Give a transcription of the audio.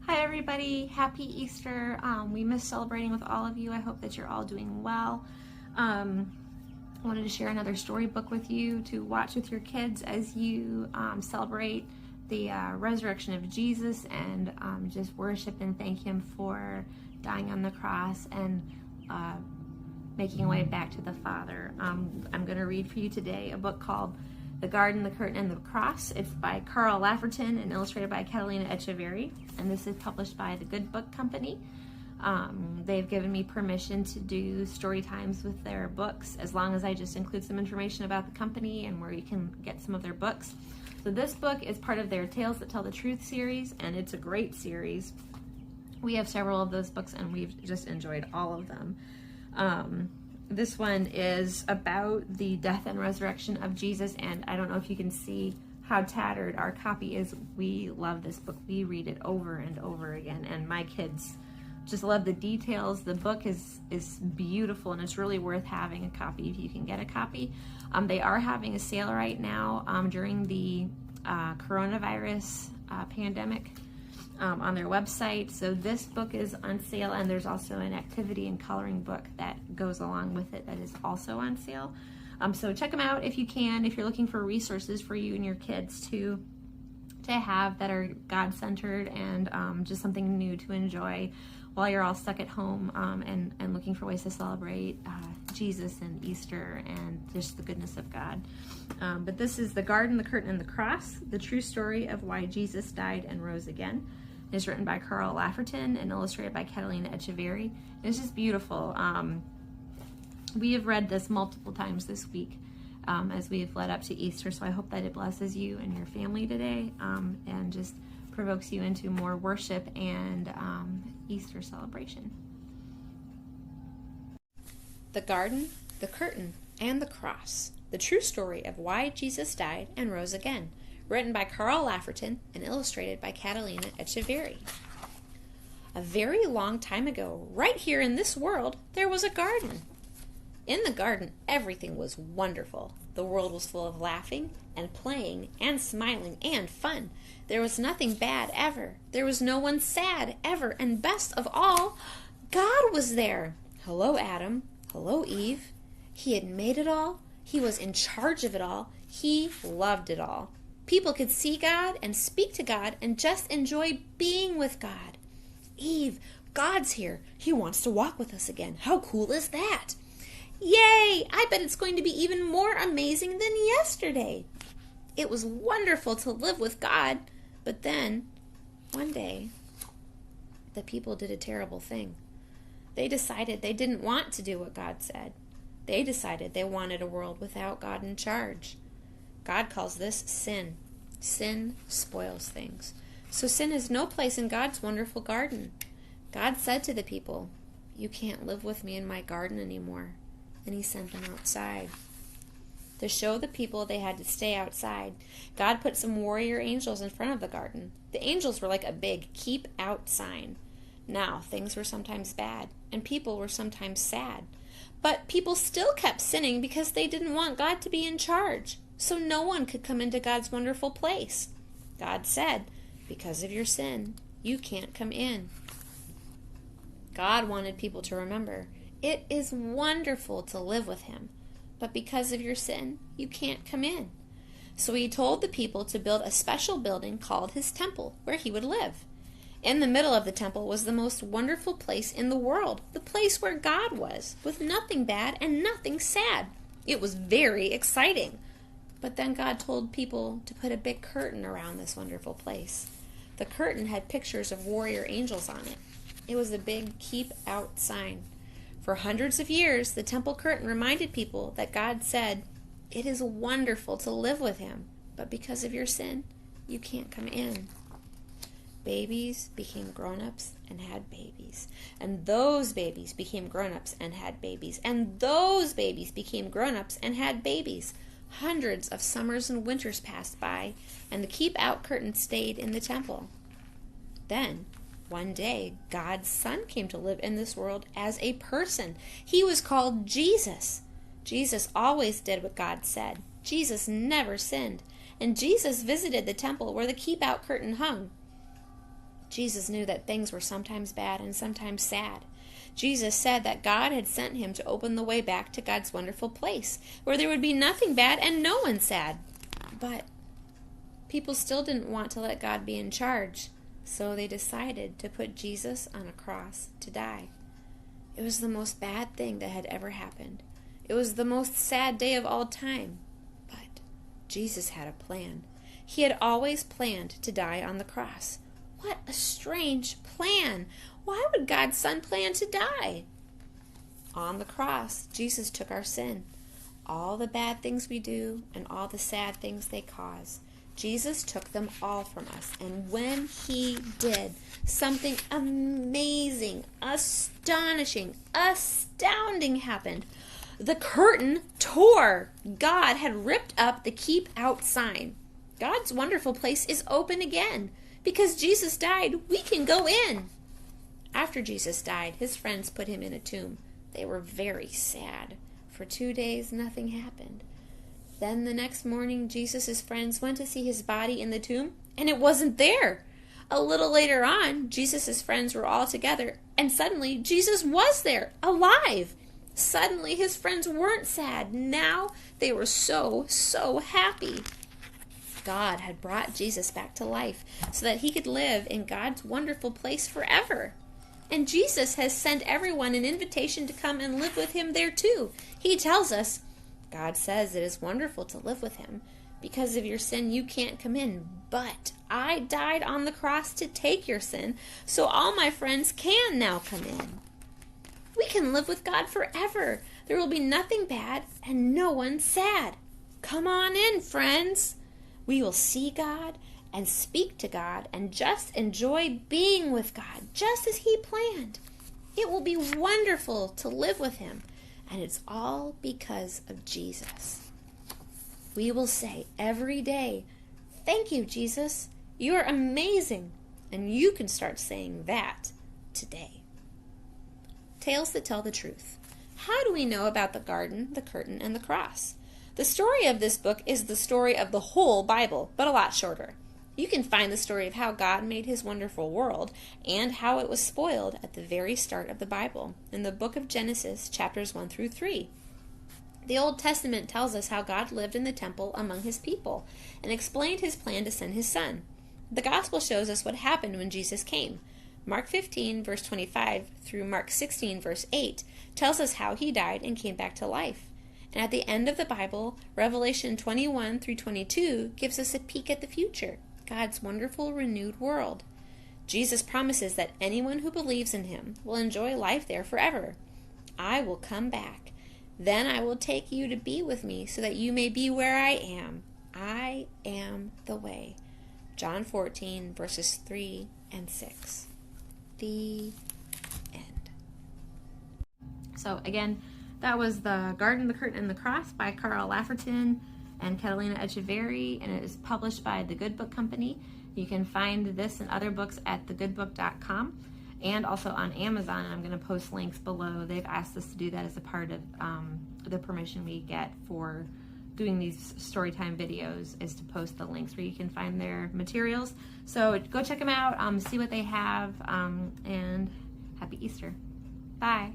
Hi everybody, happy Easter. We miss celebrating with all of you. I hope that you're all doing well. I wanted to share another storybook with you to watch with your kids as you celebrate the resurrection of Jesus and just worship and thank Him for dying on the cross and making a way back to the Father. I'm going to read for you today a book called The Garden, the Curtain, and the Cross. It's by Carl Laferton and illustrated by Catalina Echeverri, and this is published by the Good Book Company. They've given me permission to do story times with their books as long as I just include some information about the company and where you can get some of their books. So this book is part of their Tales That Tell the Truth series, and it's a great series. We have several of those books and we've just enjoyed all of them. This one is about the death and resurrection of Jesus, and I don't know if you can see how tattered our copy is. We love this book. We read it over and over again, and my kids just love the details. The book is beautiful, and it's really worth having a copy if you can get a copy. They are having a sale right now during the coronavirus pandemic on their website. So this book is on sale, and there's also an activity and coloring book that goes along with it that is also on sale. So check them out if you can, if you're looking for resources for you and your kids to have that are God-centered and just something new to enjoy while you're all stuck at home and looking for ways to celebrate Jesus and Easter and just the goodness of God. But this is The Garden, the Curtain, and the Cross, the true story of why Jesus died and rose again. It's written by Carl Laferton and illustrated by Catalina Echeverri. It's just beautiful. We have read this multiple times this week as we have led up to Easter, so I hope that it blesses you and your family today and just provokes you into more worship and Easter celebration. The Garden, the Curtain, and the Cross, the true story of why Jesus died and rose again. Written by Carl Laferton and illustrated by Catalina Echeverri. A very long time ago, right here in this world, there was a garden. In the garden, everything was wonderful. The world was full of laughing and playing and smiling and fun. There was nothing bad ever. There was no one sad ever. And best of all, God was there. Hello, Adam. Hello, Eve. He had made it all. He was in charge of it all. He loved it all. People could see God and speak to God and just enjoy being with God. Eve, God's here. He wants to walk with us again. How cool is that? Yay! I bet it's going to be even more amazing than yesterday. It was wonderful to live with God, but then, one day, the people did a terrible thing. They decided they didn't want to do what God said. They decided they wanted a world without God in charge. God calls this sin. Sin spoils things. So sin has no place in God's wonderful garden. God said to the people, "You can't live with me in my garden anymore." And He sent them outside. To show the people they had to stay outside, God put some warrior angels in front of the garden. The angels were like a big keep out sign. Now, things were sometimes bad, and people were sometimes sad. But people still kept sinning because they didn't want God to be in charge. So no one could come into God's wonderful place. God said, because of your sin, you can't come in. God wanted people to remember, it is wonderful to live with Him, but because of your sin, you can't come in. So He told the people to build a special building called His temple, where He would live. In the middle of the temple was the most wonderful place in the world, the place where God was, with nothing bad and nothing sad. It was very exciting. But then God told people to put a big curtain around this wonderful place. The curtain had pictures of warrior angels on it. It was a big keep out sign. For hundreds of years, the temple curtain reminded people that God said, it is wonderful to live with Him, but because of your sin, you can't come in. Babies became grown-ups and had babies. And those babies became grown-ups and had babies. And those babies became grown-ups and had babies. Hundreds of summers and winters passed by, and the keep-out curtain stayed in the temple. Then, one day, God's Son came to live in this world as a person. He was called Jesus. Jesus always did what God said. Jesus never sinned. And Jesus visited the temple where the keep-out curtain hung. Jesus knew that things were sometimes bad and sometimes sad. Jesus said that God had sent him to open the way back to God's wonderful place, where there would be nothing bad and no one sad. But people still didn't want to let God be in charge, so they decided to put Jesus on a cross to die. It was the most bad thing that had ever happened. It was the most sad day of all time. But Jesus had a plan. He had always planned to die on the cross. What a strange plan! Why would God's Son plan to die? On the cross, Jesus took our sin, all the bad things we do and all the sad things they cause. Jesus took them all from us. And when he did, something amazing, astonishing, astounding happened. The curtain tore. God had ripped up the keep out sign. God's wonderful place is open again. Because Jesus died, we can go in. After Jesus died, his friends put him in a tomb. They were very sad. For 2 days, nothing happened. Then the next morning, Jesus' friends went to see his body in the tomb, and it wasn't there. A little later on, Jesus' friends were all together, and suddenly Jesus was there, alive. Suddenly his friends weren't sad. Now they were so happy. God had brought Jesus back to life so that he could live in God's wonderful place forever. And Jesus has sent everyone an invitation to come and live with him there too. He tells us, God says it is wonderful to live with him. Because of your sin, you can't come in. But I died on the cross to take your sin, so all my friends can now come in. We can live with God forever. There will be nothing bad and no one sad. Come on in, friends. We will see God and speak to God and just enjoy being with God, just as he planned. It will be wonderful to live with him, and it's all because of Jesus. We will say every day, thank you, Jesus. You're amazing. And you can start saying that today. Tales that tell the truth. How do we know about the garden, the curtain, and the cross? The story of this book is the story of the whole Bible, but a lot shorter. You can find the story of how God made his wonderful world and how it was spoiled at the very start of the Bible in the book of Genesis, chapters 1 through 3. The Old Testament tells us how God lived in the temple among his people and explained his plan to send his son. The gospel shows us what happened when Jesus came. Mark 15, verse 25 through Mark 16, verse 8 tells us how he died and came back to life. And at the end of the Bible, Revelation 21 through 22 gives us a peek at the future, God's wonderful renewed world. Jesus promises that anyone who believes in him will enjoy life there forever. I will come back. Then I will take you to be with me so that you may be where I am. I am the way. John 14, verses 3 and 6. The end. So again, that was The Garden, the Curtain, and the Cross by Carl Laferton and Catalina Echeverry, and it is published by The Good Book Company. You can find this and other books at thegoodbook.com and also on Amazon. I'm going to post links below. They've asked us to do that as a part of the permission we get for doing these Storytime videos, is to post the links where you can find their materials. So go check them out, see what they have, and happy Easter. Bye.